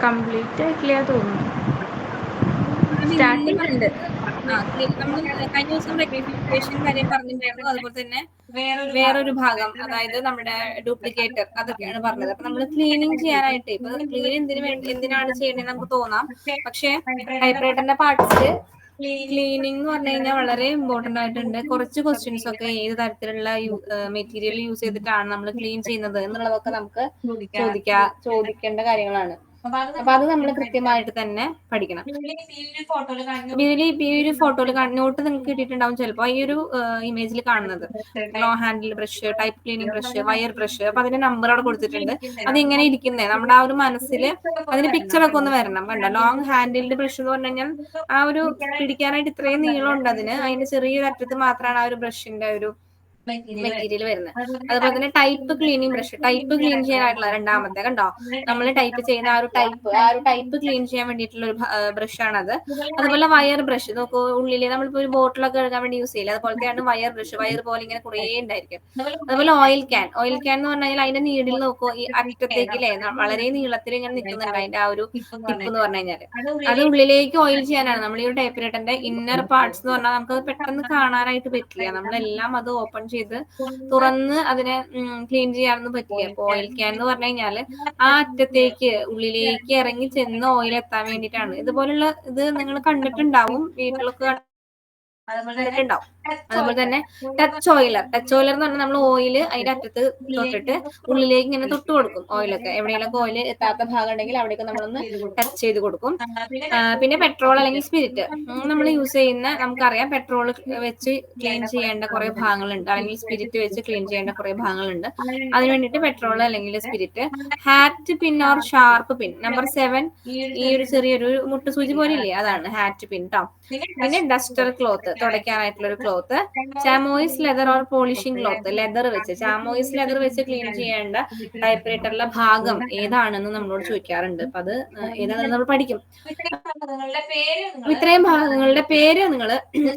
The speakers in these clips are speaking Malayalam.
കംപ്ലീറ്റ് ആയിട്ടില്ല തോന്നുന്നു. ഉണ്ട്. നമ്മൾ കഴിഞ്ഞ ദിവസം റെക്ടിഫിക്കേഷൻ കാര്യം പറഞ്ഞിട്ടുണ്ടായിരുന്നു. അതുപോലെ തന്നെ വേറൊരു ഭാഗം, അതായത് നമ്മുടെ ഡ്യൂപ്ലിക്കേറ്റർ, അതൊക്കെയാണ് പറഞ്ഞത്. അപ്പൊ നമ്മൾ ക്ലീനിങ് ചെയ്യാനായിട്ട്, ഇപ്പൊ ക്ലീൻ എന്തിനാണ് ചെയ്യണമെന്ന് നമുക്ക് തോന്നാം. പക്ഷെ ടൈപ്പ്റൈറ്ററിന്റെ പാർട്സിൽ ക്ലീനിങ് എന്ന് പറഞ്ഞു കഴിഞ്ഞാൽ വളരെ ഇമ്പോർട്ടന്റ് ആയിട്ടുണ്ട്. കുറച്ച് ക്വസ്റ്റ്യൻസ് ഒക്കെ ഏത് തരത്തിലുള്ള മെറ്റീരിയൽ യൂസ് ചെയ്തിട്ടാണ് നമ്മൾ ക്ലീൻ ചെയ്യുന്നത് എന്നുള്ളതൊക്കെ നമുക്ക് ചോദിക്കേണ്ട കാര്യങ്ങളാണ്. അപ്പൊ അത് നമ്മൾ കൃത്യമായിട്ട് തന്നെ പഠിക്കണം. ഈ ഒരു ഫോട്ടോയിൽ നോട്ട് നിങ്ങൾക്ക് കിട്ടിയിട്ടുണ്ടാവും ചിലപ്പോൾ. ഈ ഒരു ഇമേജിൽ കാണുന്നത് low handle brush, type cleaning brush, wire brush. അപ്പൊ അതിന്റെ നമ്പർ അവിടെ കൊടുത്തിട്ടുണ്ട്. അത് ഇങ്ങനെ ഇരിക്കുന്നത് നമ്മുടെ ആ ഒരു മനസ്സിൽ അതിന് പിക്ചർ ഒക്കെ ഒന്ന് വരണം. കണ്ടോ, ലോങ് ഹാൻഡിൽഡ് ബ്രഷ് എന്ന് പറഞ്ഞു കഴിഞ്ഞാൽ ആ ഒരു പിടിക്കാനായിട്ട് ഇത്രയും നീളമുണ്ട് അതിന്റെ ചെറിയ അറ്റത്ത് മാത്രമാണ് ആ ഒരു ബ്രഷിന്റെ ഒരു മെറ്റീരിയൽ വരുന്നത്. അതുപോലെ തന്നെ type cleaning brush, type clean ചെയ്യാനായിട്ടുള്ള രണ്ടാമത്തെ, കണ്ടോ, നമ്മൾ ടൈപ്പ് ചെയ്യുന്ന ആ ഒരു ടൈപ്പ് ക്ലീൻ ചെയ്യാൻ വേണ്ടിയിട്ടുള്ള ഒരു ബ്രഷാണത്. അതുപോലെ വയർ ബ്രഷ് നോക്കൂ, ഉള്ളില് നമ്മളിപ്പോ ഒരു ബോട്ടിലൊക്കെ കഴുകാൻ വേണ്ടി യൂസ് ചെയ്യില്ല, അതുപോലത്തെയാണ് വയർ ബ്രഷ്. വയർ പോലെ ഇങ്ങനെ കുറേ ഉണ്ടായിരിക്കും. അതുപോലെ ഓയിൽ ക്യാൻ എന്ന് പറഞ്ഞു കഴിഞ്ഞാൽ അതിന്റെ നീഡിൽ നോക്കൂ, ഈ അറ്റത്തേക്കില്ലേ വളരെ നീളത്തിൽ ഇങ്ങനെ നിൽക്കുന്നുണ്ട് അതിന്റെ ആ ഒരു ടിപ്പ് എന്ന് പറഞ്ഞു കഴിഞ്ഞാൽ. അത് ഉള്ളിലേക്ക് ഓയിൽ ചെയ്യാനാണ്. നമ്മൾ ഈ ഒരു ടൈപ്പ്റൈറ്ററിന്റെ ഇന്നർ പാർട്സ് എന്ന് പറഞ്ഞാൽ നമുക്ക് പെട്ടെന്ന് കാണാനായിട്ട് പറ്റില്ല. നമ്മളെല്ലാം അത് ഓപ്പൺ ചെയ്ത് തുറന്ന് അതിനെ ക്ലീൻ ചെയ്യാനൊന്നും പറ്റില്ല. അപ്പൊ ഓയിൽ ക്യാൻ എന്ന് പറഞ്ഞു കഴിഞ്ഞാല് ആ അറ്റത്തേക്ക് ഉള്ളിലേക്ക് ഇറങ്ങി ചെന്ന് ഓയിൽ എത്താൻ വേണ്ടിയിട്ടാണ്. ഇതുപോലുള്ള ഇത് നിങ്ങൾ കണ്ടിട്ടുണ്ടാവും, വീട്ടിലൊക്കെ കണ്ടിട്ടുണ്ടാവും. അതുപോലെ തന്നെ ടച്ച് ഓയിലർ എന്ന് പറഞ്ഞാൽ നമ്മൾ ഓയിൽ അതിന്റെ അറ്റത്ത് തൊട്ടിട്ട് ഉള്ളിലേക്ക് ഇങ്ങനെ തൊട്ട് കൊടുക്കും. ഓയിലൊക്കെ എവിടെയെങ്കിലും ഓയിൽ എത്താത്ത ഭാഗം ഉണ്ടെങ്കിൽ അവിടേക്ക് നമ്മളൊന്ന് ടച്ച് ചെയ്ത് കൊടുക്കും. പിന്നെ പെട്രോൾ അല്ലെങ്കിൽ സ്പിരിറ്റ് നമ്മൾ യൂസ് ചെയ്യുന്ന, നമുക്കറിയാം പെട്രോൾ വെച്ച് ക്ലീൻ ചെയ്യേണ്ട കുറെ ഭാഗങ്ങളുണ്ട്, അല്ലെങ്കിൽ സ്പിരിറ്റ് വെച്ച് ക്ലീൻ ചെയ്യേണ്ട കുറെ ഭാഗങ്ങളുണ്ട്. അതിന് വേണ്ടിയിട്ട് പെട്രോൾ അല്ലെങ്കിൽ spirit. Hat pin or sharp pin number 7, ഈ ഒരു ചെറിയൊരു മുട്ടുസൂചി പോലെ ഇല്ലേ, അതാണ് ഹാറ്റ് പിൻ ട്ടോ. പിന്നെ ഡസ്റ്റർ ക്ലോത്ത്, തുടയ്ക്കാനായിട്ടുള്ള ഒരു cloth. Chamois leather or polishing cloth, leather വെച്ച്, ചാമോയിസ് ലെതർ വെച്ച് ക്ലീൻ ചെയ്യേണ്ട ടൈപ്പ്റൈറ്ററിലെ ഭാഗം ഏതാണെന്ന് നമ്മളോട് ചോദിക്കാറുണ്ട്. അപ്പൊ അത് ഏതാണെന്ന് നമ്മൾ പഠിക്കും. ഇത്രയും ഭാഗങ്ങളുടെ പേര് നിങ്ങൾ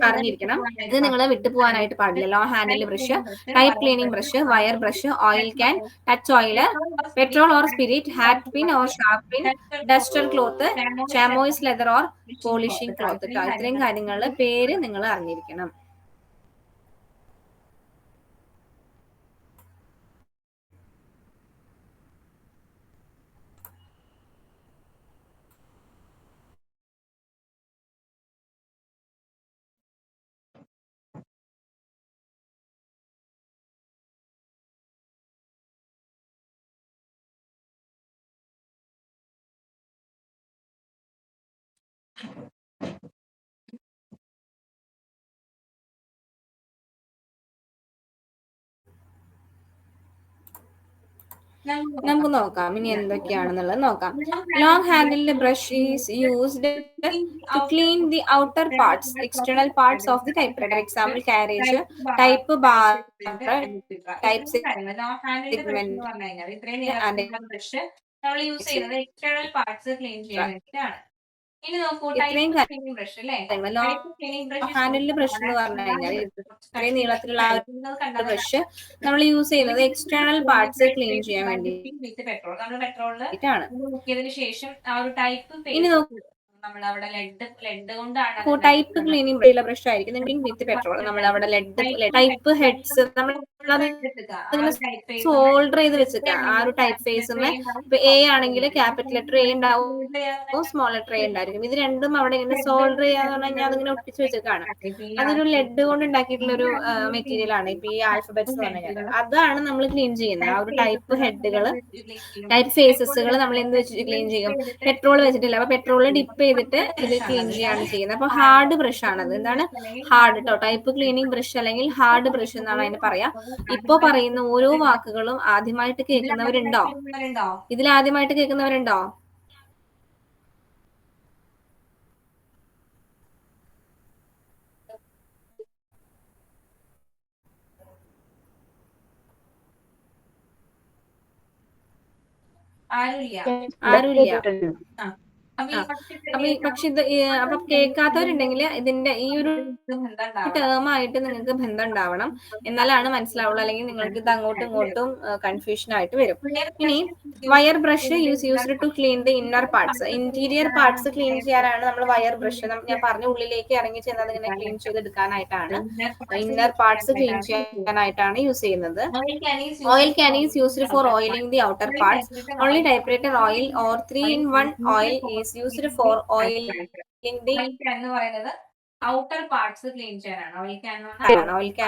അറിഞ്ഞിരിക്കണം. ഇത് നിങ്ങൾ വിട്ടുപോകാനായിട്ട് പാടില്ല. Low handle brush, type cleaning brush, wire brush, oil can, touch oiler, petrol or spirit, hat pin or sharp pin, duster cloth, chamois leather or polishing cloth. ഇത്രയും കാര്യങ്ങളുടെ പേര് നിങ്ങൾ അറിഞ്ഞിരിക്കണം. നമുക്ക് നോക്കാം ഇനി എന്തൊക്കെയാണെന്നുള്ളത് നോക്കാം. Long handled brush is used to clean the outer parts, external parts of the typewriter. Example, carriage, type bar, type segment, and etc. ഇത്രയും കാര്യങ്ങൾ ലോ ഹാൻഡിൽഡ് ബ്രഷ് എന്ന് പറഞ്ഞു കഴിഞ്ഞാൽ ഇത്രയും നീളത്തിലുള്ള ആ ഒരു ബ്രഷ് നമ്മൾ യൂസ് ചെയ്യുന്നത് എക്സ്റ്റേണൽ പാർട്സ് ക്ലീൻ ചെയ്യാൻ വേണ്ടിയിട്ടാണ്. ഇനി നോക്കൂ, ടൈപ്പ് ക്ലീനിങ് ബ്രഷ് ആയിരിക്കും വിത്ത് പെട്രോൾ. നമ്മൾ അവിടെ ടൈപ്പ് ഹെഡ്സ് നമ്മൾ സോൾഡർ ചെയ്ത് വെച്ചിട്ട് ആ ഒരു ടൈപ്പ് ഫേസ്. ഇപ്പൊ എ ആണെങ്കിൽ ക്യാപിറ്റൽ ലെറ്റർ എ ഉണ്ടാവും, സ്മോൾ ലെറ്റർ എ ഉണ്ടായിരിക്കും. ഇത് രണ്ടും അവിടെ ഇങ്ങനെ സോൾഡർ ചെയ്യാന്ന് പറഞ്ഞു കഴിഞ്ഞാൽ അതിങ്ങനെ ഒട്ടിച്ച് വെച്ചേക്കാണ്. അതൊരു ലെഡ് കൊണ്ട് ഉണ്ടാക്കിയിട്ടുള്ള ഒരു മെറ്റീരിയൽ ആണ്. ഇപ്പൊ ഈ ആൽഫബറ്റ്സ് എന്ന് പറഞ്ഞാൽ അതാണ് നമ്മൾ ക്ലീൻ ചെയ്യുന്നത്. ആ ഒരു ടൈപ്പ് ഹെഡുകൾ, ടൈപ്പ് ഫേസസുകൾ നമ്മൾ എന്ത് വെച്ചിട്ട് ക്ലീൻ ചെയ്യും? പെട്രോൾ വെച്ചിട്ടില്ല. അപ്പൊ പെട്രോൾ ഡിപ്പ് ചെയ്തിട്ട് ഇത് ക്ലീൻ ചെയ്യാണ് ചെയ്യുന്നത്. അപ്പൊ ഹാർഡ് ബ്രഷ് ആണത്. എന്താണ് ഹാർഡ് ട്ടോ? ടൈപ്പ് ക്ലീനിങ് ബ്രഷ് അല്ലെങ്കിൽ ഹാർഡ് ബ്രഷ് എന്നാണ് അതിന് പറയാ. ഇപ്പൊ പറയുന്ന ഓരോ വാക്കുകളും ആദ്യമായിട്ട് കേൾക്കുന്നവരുണ്ടോ? ഇതിൽ ആദ്യമായിട്ട് കേൾക്കുന്നവരുണ്ടോ? ആരുമില്ല. പക്ഷെ ഇത് അപ്പൊ കേൾക്കാത്തവരുണ്ടെങ്കിൽ ഇതിന്റെ ഈ ഒരു ടേമായിട്ട് നിങ്ങൾക്ക് ബന്ധം ഉണ്ടാവണം, എന്നാലാണ് മനസ്സിലാവുള്ളൂ. അല്ലെങ്കിൽ നിങ്ങൾക്ക് ഇത് അങ്ങോട്ടും ഇങ്ങോട്ടും കൺഫ്യൂഷൻ ആയിട്ട് വരും. ഇനി wire brush used to clean the inner parts. Interior parts clean ചെയ്യാനാണ് നമ്മൾ വയർ ബ്രഷ്, ഞാൻ പറഞ്ഞ ഉള്ളിലേക്ക് ഇറങ്ങി ചെന്നത് ഇങ്ങനെ ക്ലീൻ ചെയ്തെടുക്കാനായിട്ടാണ്, ഇന്നർ പാർട്സ് ക്ലീൻ ചെയ്യാനായിട്ടാണ് യൂസ് ചെയ്യുന്നത്. Oil can is used for oiling the outer parts. Only typewriter oil or 3-in-1 oil is used for oiling the എന്ന് പറയുന്നത് ഔട്ടർ പാർട്സ് ക്ലീൻ ചെയ്യാനാണ്. ഓയിൽ ക്യാൻ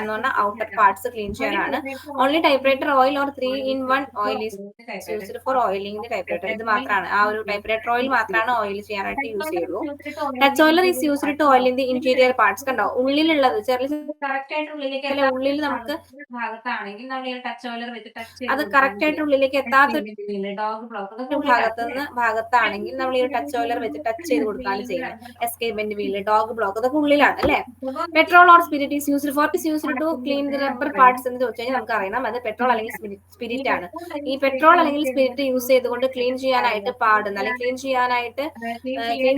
എന്ന് പറഞ്ഞാൽ ഔട്ടർ പാർട്സ് ക്ലീൻ ചെയ്യാനാണ്. Only typewriter oil or 3-in-1 oil is used for oiling the typewriter. ഇത് മാത്രമാണ്, ആ ഒരു ടൈപ്പറൈറ്റർ ഓയിൽ മാത്രമാണ് ഓയിൽ ചെയ്യാനായിട്ട് യൂസ് ചെയ്യുള്ളൂ. Touch Euler is used to oil in the interior parts. കണ്ടോ, ഉള്ളിലുള്ളത് ഉള്ളിൽ നമുക്ക് ഭാഗത്താണെങ്കിൽ നമ്മൾ ടച്ച് ഓയിലർ വെച്ച് അത് കറക്റ്റ് ആയിട്ട് ഉള്ളിലേക്ക് എത്താത്ത ഭാഗത്താണെങ്കിൽ നമ്മൾ ഈ ടച്ച് ഓയിലർ വെച്ച് ടച്ച് ചെയ്ത് കൊടുക്കാണ് ചെയ്യുന്നത്. എസ്കേപ്മെന്റ് വീല്, ഡോഗ് ബ്ലോക്ക്, അതൊക്കെ ഉള്ളിലാണ് അല്ലെ. Petrol or spirit is used to clean the rubber parts എന്ന് ചോദിച്ചു കഴിഞ്ഞാൽ നമുക്ക് അറിയണം അത് പെട്രോൾ അല്ലെങ്കിൽ സ്പിരിറ്റ് ആണ്. ഈ പെട്രോൾ അല്ലെങ്കിൽ സ്പിരിറ്റ് യൂസ് ചെയ്തുകൊണ്ട് ക്ലീൻ ചെയ്യാനായിട്ട് പാടുന്ന അല്ലെങ്കിൽ ക്ലീൻ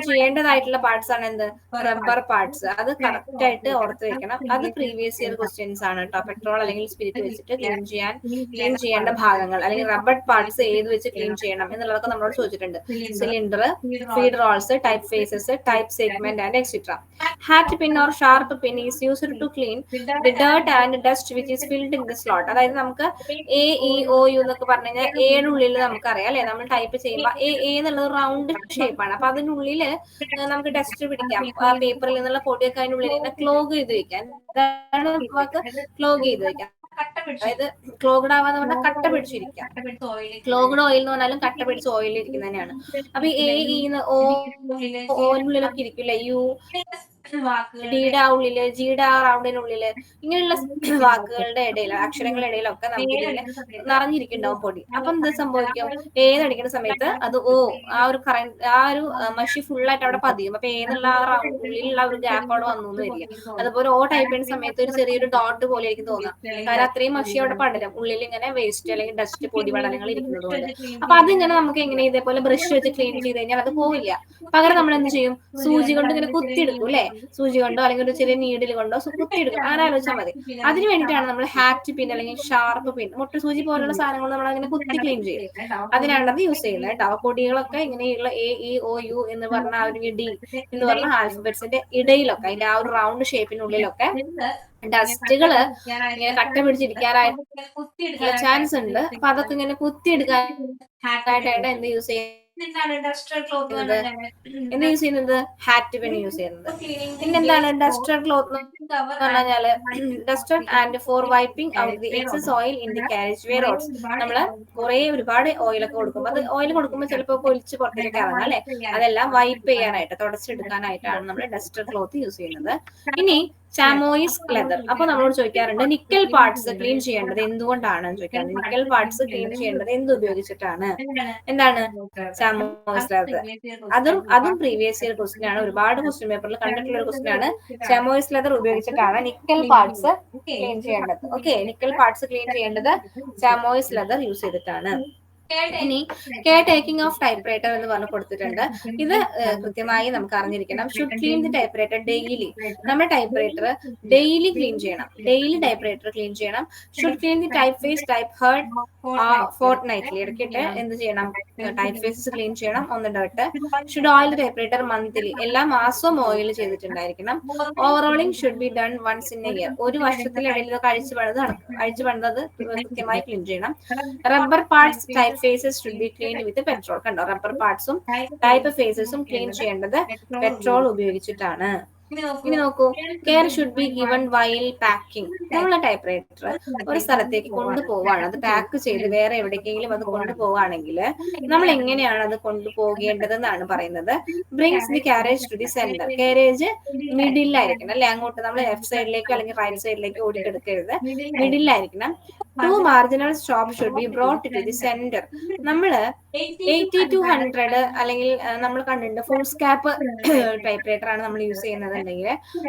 ചെയ്യേണ്ടതായിട്ടുള്ള പാർട്സ് ആണ് എന്ത്, റബ്ബർ പാർട്സ്. അത് കറക്റ്റ് ആയിട്ട് ഓർത്ത് വെക്കണം. അത് പ്രീവിയസ് ഇയർ ക്വസ്റ്റ്യൻസ് ആണ് കേട്ടോ. പെട്രോൾ അല്ലെങ്കിൽ സ്പിരിറ്റ് വെച്ചിട്ട് ക്ലീൻ ചെയ്യേണ്ട ഭാഗങ്ങൾ അല്ലെങ്കിൽ റബ്ബർ പാർട്സ് ഏത് വെച്ച് ക്ലീൻ ചെയ്യണം എന്നുള്ളതൊക്കെ നമ്മളോട് ചോദിച്ചിട്ടുണ്ട്. Cylinder, feed rolls, type faces, type segment and etcetera. Hat pin or sharp pin is used to clean the dirt and dust which is filled in the slot. അതായത് നമുക്ക് എ ഇ ഒ യു എന്നൊക്കെ പറഞ്ഞു കഴിഞ്ഞാൽ എയുടെ ഉള്ളിൽ നമുക്കറിയാം അല്ലെ, നമ്മൾ ടൈപ്പ് ചെയ്യുമ്പോൾ എ എന്നുള്ളത് റൗണ്ട് ഷേപ്പാണ്. അപ്പൊ അതിനുള്ളിൽ നമുക്ക് ഡസ്റ്റ് പിടിക്കാം, പേപ്പറിൽ നിന്നുള്ള പൊടിയൊക്കെ അതിനുള്ളിൽ ഇങ്ങനെ ക്ലോഗ് ചെയ്ത് വെക്കാം. ക്ലോഗ് ചെയ്ത് വെക്കാം, അതായത് ക്ലോഗ്ഡ് ആവാന്ന് പറഞ്ഞാൽ കട്ട പിടിച്ചിരിക്കാം. ക്ലോഗ്ഡ് ഓയിൽ എന്ന് പറഞ്ഞാലും കട്ട പിടിച്ച് ഓയിൽ ഇരിക്കുന്നത് തന്നെയാണ്. അപ്പൊ ഓയിലുള്ളിലൊക്കെ ഇരിക്കില്ല, യു ഡിയുടെ ആ ഉള്ളില്, ജിയുടെ ആ റൗണ്ടിനുള്ളില്, ഇങ്ങനെയുള്ള വാക്കുകളുടെ ഇടയിൽ, അക്ഷരങ്ങളുടെ ഇടയിലൊക്കെ നമുക്ക് ഇതിൽ നിറഞ്ഞിരിക്കുന്നുണ്ടാവും പൊടി. അപ്പൊ എന്ത് സംഭവിക്കും, ഏതടിക്കുന്ന സമയത്ത് അത് ആ ഒരു മഷി ഫുള്ളായിട്ട് അവിടെ പതിയും. അപ്പൊ ഏന്നുള്ള ആ ഉള്ളിലുള്ള ഒരു ഗ്യാപ്പ് അവിടെ വന്നു എന്ന് വരിക. അതുപോലെ ടൈപ്പ് ചെയ്യുന്ന സമയത്ത് ഒരു ചെറിയൊരു ഡോട്ട് പോലെ എനിക്ക് തോന്നാം, കാരണം അത്രയും മഷി അവിടെ പടരും, ഉള്ളിൽ ഇങ്ങനെ വേസ്റ്റ് അല്ലെങ്കിൽ ഡസ്റ്റ് പൊടി പടലങ്ങൾ ഇരിക്കുന്നത് കൊണ്ട്. അപ്പൊ അതിങ്ങനെ നമുക്ക് എങ്ങനെ ഇതേപോലെ ബ്രഷ് വെച്ച് ക്ലീൻ ചെയ്ത് കഴിഞ്ഞാൽ അത് പോവില്ല. പകരം നമ്മൾ എന്ത് ചെയ്യും, സൂചി കൊണ്ട് ഇങ്ങനെ കുത്തിയെടുക്കും അല്ലെ, സൂചി കൊണ്ടോ അല്ലെങ്കിൽ ഒരു ചെറിയ നീഡിൽ കൊണ്ടോ കുത്തിയെടുക്കും. അങ്ങനെ ആലോചിച്ചാൽ മതി. അതിന് വേണ്ടിയിട്ടാണ് നമ്മൾ ഹാറ്റ് പിൻ അല്ലെങ്കിൽ ഷാർപ്പ് പിൻ, മുട്ടുസൂചി പോലുള്ള സാധനങ്ങൾ നമ്മൾ അങ്ങനെ കുത്തി ക്ലീൻ ചെയ്യും. അതിനാണ് അത് യൂസ് ചെയ്യുന്നത് കേട്ടോ. പൊടികളൊക്കെ ഇങ്ങനെയുള്ള എ ഇ ഒ യു എന്ന് പറഞ്ഞ ആ ഒരു ഡി എന്ന് പറഞ്ഞ ആൽഫബറ്റ്സിന്റെ ഇടയിലൊക്കെ, അതിന്റെ ആ ഒരു റൗണ്ട് ഷേപ്പിനുള്ളിലൊക്കെ ഡസ്റ്റുകള് ഇങ്ങനെ കട്ട പിടിച്ചിരിക്കാനായിട്ടുള്ള ചാൻസ് ഉണ്ട്. അപ്പൊ അതൊക്കെ ഇങ്ങനെ കുത്തിയെടുക്കാനായിട്ടാണ് എന്ത് യൂസ് ചെയ്യുന്നത്, എന്ത് യൂസ് ചെയ്യുന്നത്, ഹാറ്റ് പിൻ യൂസ് ചെയ്യുന്നത്. പിന്നെന്താണ് ഡസ്റ്റർ ക്ലോത്ത് എന്ന് പറഞ്ഞാല്, duster and for wiping out the excess oil in the carriage way roads. നമ്മള് ഒരുപാട് ഓയിലൊക്കെ കൊടുക്കുമ്പോൾ അത് ഓയിൽ കൊടുക്കുമ്പോൾ ചിലപ്പോൾ ഒലിച്ച് പുറത്തേക്ക് ഇറങ്ങാം അല്ലെ, അതെല്ലാം വൈപ്പ് ചെയ്യാനായിട്ട്, തുടച്ചെടുക്കാനായിട്ടാണ് നമ്മൾ ഡസ്റ്റർ ക്ലോത്ത് യൂസ് ചെയ്യുന്നത്. ഇനി ചാമോയിസ് ലെതർ. അപ്പൊ നമ്മളോട് ചോദിക്കാറുണ്ട് നിക്കൽ പാർട്സ് ക്ലീൻ ചെയ്യേണ്ടത് എന്തുകൊണ്ടാണ് ചോദിക്കാറുണ്ട്. നിക്കൽ പാർട്സ് ക്ലീൻ ചെയ്യേണ്ടത് എന്ത് ഉപയോഗിച്ചിട്ടാണ്, എന്താണ് ചാമോയിസ് ലെതർ. അതും പ്രീവിയസ് ഇയർ ക്വസ്റ്റ്യൻ ആണ്, ഒരുപാട് ക്വസ്റ്റ്യൻ പേപ്പറിൽ കണ്ടിട്ടുള്ള ഒരു ക്വസ്റ്റ്യൻ ആണ്. ചാമോയിസ് ലെതർ ഉപയോഗിച്ചിട്ടാണ് നിക്കൽ പാർട്സ് ക്ലീൻ ചെയ്യേണ്ടത്. ഓക്കെ, നിക്കൽ പാർട്സ് ക്ലീൻ ചെയ്യേണ്ടത് ചാമോയിസ് ലെതർ യൂസ് ചെയ്തിട്ടാണ്. ഇനി കെയർ ടേക്കിംഗ് ഓഫ് ടൈപ്പ്റൈറ്റർ എന്ന് പറഞ്ഞ് കൊടുത്തിട്ടുണ്ട്. ഇത് കൃത്യമായി നമുക്ക് അറിഞ്ഞിരിക്കണം. Should clean the typewriter daily. നമ്മുടെ ടൈപ്പ്റൈറ്റർ ഡെയിലി ക്ലീൻ ചെയ്യണം, ഡെയിലി ടൈപ്പ്റൈറ്റർ ക്ലീൻ ചെയ്യണം. Should clean the type face, type head fortnightly. ഇടയ്ക്കിട്ട് എന്ത് ചെയ്യണം, ടൈപ്പ് ഫേസസ് ക്ലീൻ ചെയ്യണം, ഒന്നിടവിട്ട്. ഷുഡ് ഓയിൽ ടൈപ്പ്റൈറ്റർ മന്ത്ലി, എല്ലാ മാസവും ഓയിൽ ചെയ്തിട്ടുണ്ടായിരിക്കണം. Overhauling should be done once in a year. ഒരു വർഷത്തിലിടയിൽ ഇതൊക്കെ അഴിച്ചു പണിത് കൃത്യമായി ക്ലീൻ ചെയ്യണം. Rubber parts type faces should be clean with petrol. കണ്ടോ, റബ്ബർ പാർട്സും ടൈപ്പ് ഫേസസും ക്ലീൻ ചെയ്യേണ്ടത് പെട്രോൾ ഉപയോഗിച്ചിട്ടാണ്. ഇനി നോക്കൂ, care should be given while packing. നമ്മളെ ടൈപ്പ്റൈറ്റർ ഒരു സ്ഥലത്തേക്ക് കൊണ്ടുപോവാണ്, അത് പാക്ക് ചെയ്ത് വേറെ എവിടേക്കെങ്കിലും അത് കൊണ്ടുപോവാണെങ്കിൽ നമ്മൾ എങ്ങനെയാണ് അത് കൊണ്ടുപോകേണ്ടതെന്നാണ് പറയുന്നത്. Brings the carriage to the centre. Carriage മിഡിലായിരിക്കണം അല്ലെ, അങ്ങോട്ട് നമ്മൾ ലെഫ്റ്റ് സൈഡിലേക്കോ അല്ലെങ്കിൽ റൈറ്റ് സൈഡിലേക്കോ ഓടിക്കെടുക്കരുത്, മിഡിലായിരിക്കണം. To marginal stop should be brought to the centre. നമ്മള് 80 to 100 അല്ലെങ്കിൽ നമ്മൾ കണ്ടിട്ടുണ്ട് ഫുൾ സ്കാപ്പ് ടൈപ്പ്റൈറ്റർ ആണ് നമ്മൾ യൂസ് ചെയ്യുന്നതെങ്കിൽ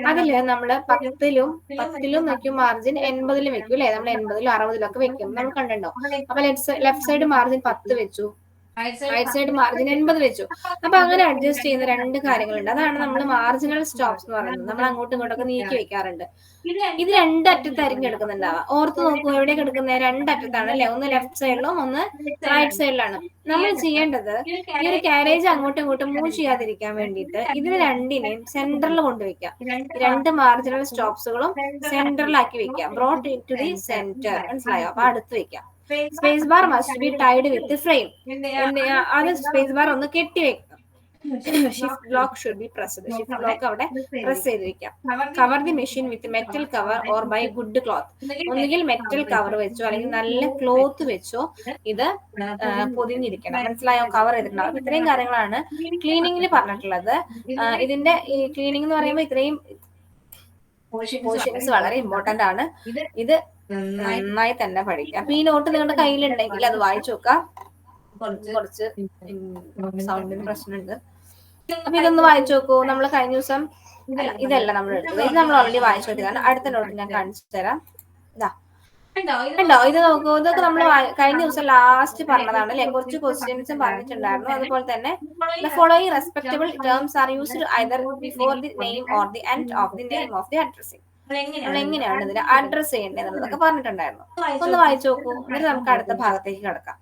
അതില് നമ്മള് 10ലും വെക്കും മാർജിൻ, 80ലും വെക്കും അല്ലെ. നമ്മൾ 80ലും 60ലും ഒക്കെ വെക്കും, നമ്മൾ കണ്ടിട്ടുണ്ടോ. അപ്പൊ ലെഫ്റ്റ് സൈഡ് മാർജിൻ 10 വെച്ചു, റൈറ്റ് സൈഡ് മാർജിൻ 80 വെച്ചു. അപ്പൊ അങ്ങനെ അഡ്ജസ്റ്റ് ചെയ്യുന്ന രണ്ട് കാര്യങ്ങളുണ്ട്. അതാണ് നമ്മൾ മാർജിനൽ സ്റ്റോപ്സ് എന്ന് പറയുന്നത്. നമ്മൾ അങ്ങോട്ടും ഇങ്ങോട്ടൊക്കെ നീക്കി വെക്കാറുണ്ട്. ഇത് രണ്ടറ്റത്തായിരിക്കും കിടക്കുന്നുണ്ടാവുക. ഓർത്ത് നോക്കൂ, എവിടെ കിടക്കുന്നത്? രണ്ടറ്റത്താണ് അല്ലെ? ഒന്ന് ലെഫ്റ്റ് സൈഡിലും ഒന്ന് റൈറ്റ് സൈഡിലാണ്. നമ്മൾ ചെയ്യേണ്ടത് ഈ ഒരു കാരേജ് അങ്ങോട്ടും ഇങ്ങോട്ടും മൂവ് ചെയ്യാതിരിക്കാൻ വേണ്ടിയിട്ട് ഇതിന് രണ്ടിനെയും സെന്ററിൽ കൊണ്ടുവയ്ക്കാം. രണ്ട് മാർജിനൽ സ്റ്റോപ്സുകളും സെന്ററിലാക്കി വെക്കാം. Brought in to the centre. മനസ്സിലായോ? അപ്പൊ അടുത്ത് വെക്കാം. Space bar must be tied with frame. അത് സ്പേസ് ബാർ ഒന്ന് കെട്ടി വെക്കാം. Shift lock should be pressed. Shift lock അവിടെ പ്രസ് ചെയ്തിരിക്കാം. Cover the machine with metal cover or by good cloth. ഒന്നുകിൽ മെറ്റൽ കവർ വെച്ചോ അല്ലെങ്കിൽ നല്ല ക്ലോത്ത് വെച്ചോ ഇത് പൊതിഞ്ഞിരിക്കണം. മനസ്സിലായോ? കവർ ചെയ്തിട്ടുണ്ടാവും. അപ്പൊ ഇത്രയും കാര്യങ്ങളാണ് ക്ലീനിങ്ങിന് പറഞ്ഞിട്ടുള്ളത്. ഇതിന്റെ ഈ ക്ലീനിങ് എന്ന് പറയുമ്പോൾ ഇത്രയും പോർഷൻസ് വളരെ ഇമ്പോർട്ടന്റ് ആണ്. ഇത് നന്നായി തന്നെ പഠിക്കാം. അപ്പൊ ഈ നോട്ട് നിങ്ങളുടെ കയ്യിലുണ്ടെങ്കിൽ അത് വായിച്ചു നോക്കാം. കുറച്ച് സൗണ്ടിന് പ്രശ്നമുണ്ട്. അപ്പൊ ഇതൊന്ന് വായിച്ചു നോക്കൂ. നമ്മൾ കഴിഞ്ഞ ദിവസം ഇതല്ല നമ്മൾ എടുത്തത്, ഇത് നമ്മൾ ഓൾറെഡി വായിച്ചു നോക്കിയതാണ്. അടുത്ത നോട്ട് ഞാൻ കാണിച്ചു തരാം. ഇതാ ഉണ്ടോ? ഇത് നോക്കൂ. ഇതൊക്കെ നമ്മൾ കഴിഞ്ഞ ദിവസം ലാസ്റ്റ് പറഞ്ഞതാണ് അല്ലെ? കുറച്ച് ക്വസ്റ്റ്യൻസും പറഞ്ഞിട്ടുണ്ടായിരുന്നു. അതുപോലെ തന്നെ the following respectable terms are used either before the name or the end of the name of the addressing. നമ്മൾ എങ്ങനെയാണ് ഇതിനെ അഡ്രസ് ചെയ്യേണ്ടത് എന്നുള്ളതൊക്കെ പറഞ്ഞിട്ടുണ്ടായിരുന്നു. ഒന്ന് വായിച്ചു നോക്കൂ. എന്നിട്ട് നമുക്ക് അടുത്ത ഭാഗത്തേക്ക് കിടക്കാം.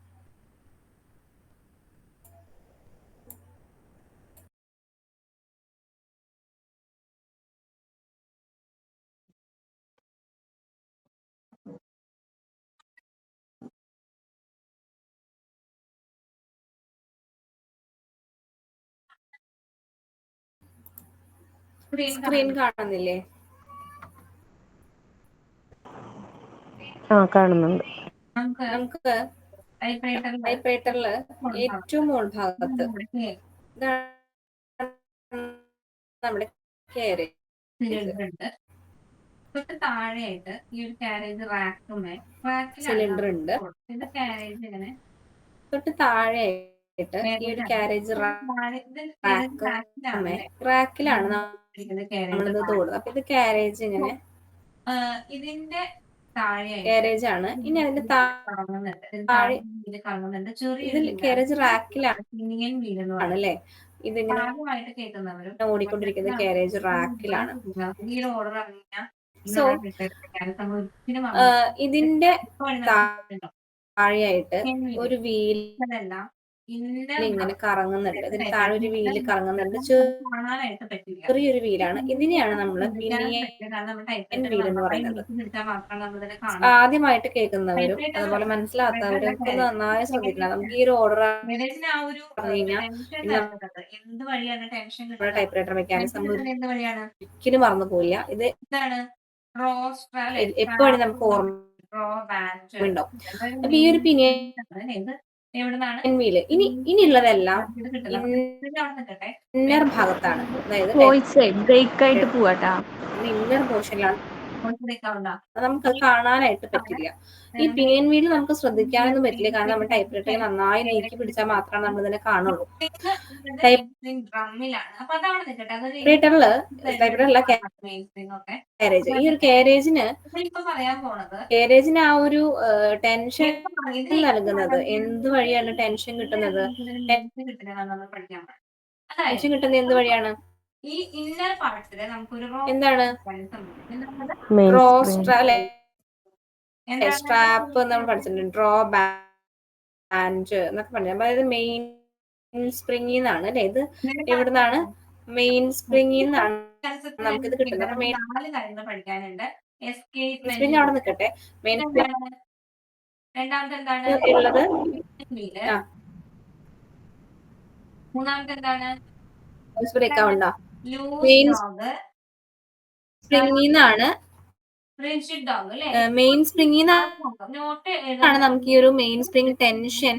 സ്ക്രീൻ കാണുന്നില്ലേ? കാണുന്നുണ്ട്. നമുക്ക് ടൈപ്പ്റൈറ്ററില് ഏറ്റവും മുകൾ ഭാഗത്ത് നമ്മുടെ താഴെയായിട്ട് ഈ ഒരു കാരേജ് സിലിണ്ടർ ഉണ്ട്. തൊട്ട് താഴെയായിട്ട് ഈ ഒരു കാരേജ് റാക്കിലാണ് നമ്മളിത് തോടുന്നത്. അപ്പൊ ഇത് കാരേജ് ഇങ്ങനെ ഇതിന്റെ കാരേജ് ആണ്. ഇനി അതിന്റെ താഴെ ഇതിൽ കാരേജ് റാക്കിലാണ് അല്ലെ? ഇതിങ്ങനെ ഓടിക്കൊണ്ടിരിക്കുന്നത് കാരേജ് റാക്കിലാണ്. സോ ഇതിന്റെ താഴെയായിട്ട് ഒരു വീൽ ഇങ്ങനെ കറങ്ങുന്നുണ്ട്. ഇതിന് താഴെ ഒരു വീല് കറങ്ങുന്നുണ്ട്. ചെറിയൊരു വീലാണ്. ഇതിനെയാണ് നമ്മൾ പിനിയൻ വീൽ എന്ന് പറയുന്നത്. ആദ്യമായിട്ട് കേൾക്കുന്നവരും അതുപോലെ മനസ്സിലാത്തവരും ഒക്കെ നന്നായി ശ്രദ്ധിക്കണം. നമുക്ക് ഈ ഒരു ഓർഡർ നമ്മുടെ ടൈപ്പ്റൈറ്റർ മെക്കാനിസം ഒരിക്കലും മറന്നു പോയില്ല. ഇത് എപ്പോഴും നമുക്ക് ഓർമ്മ ഉണ്ടാവും. അപ്പൊ ഈ ഒരു പിനിയൻ വീല് ഇനിയുള്ളതെല്ലാം ഇന്നർ ഭാഗത്താണ്. അതായത് ഇന്നർ പോർഷനിലാണ്. നമുക്ക് കാണാനായിട്ട് പറ്റില്ല. ഈ പിനിയൻ വീല് നമുക്ക് ശ്രദ്ധിക്കാനൊന്നും പറ്റില്ല. കാരണം നമ്മൾ ടൈപ്പ്റൈറ്റർ നന്നായി നീക്കി പിടിച്ചാൽ മാത്രമേ നമ്മൾ ഇതിനെ കാണുള്ളൂ. ടൈപ്പ്റൈറ്ററില് കാരേജ്, ഈ ഒരു കാരേജിന് ആ ഒരു ടെൻഷൻ നൽകുന്നത് എന്ത് വഴിയാണ്? ടെൻഷൻ കിട്ടുന്നത് എന്ത് വഴിയാണ്? ഈ ഇന്നർ പാർട്സിലെ നമുക്കൊരു എന്താണ് സ്ട്രാപ്പ് നമ്മൾ പഠിച്ചിട്ടുണ്ട്. ഡ്രോ ബാൻഡ് എന്നൊക്കെ പറഞ്ഞു. അതായത് മെയിൻ സ്പ്രിംഗിൽ നിന്നാണ് അല്ലെ? ഇത് എവിടുന്നാണ്? മെയിൻ സ്പ്രിംഗിൽ നിന്നാണ് നമുക്കിത് കിട്ടുന്നത്. അപ്പൊ മെയിൻ സ്പ്രിംഗ് അവിടെ നിൽക്കട്ടെ. മെയിൻ ഉള്ളത് മൂന്നാമത്തെ എന്താണ്? ബ്രേക്ക് ആവണ്ട. മെയിൻ സ്പ്രിംഗിൽ നിന്നാണ് നമുക്ക് ഈ ഒരു മെയിൻ സ്പ്രിംഗ് ടെൻഷൻ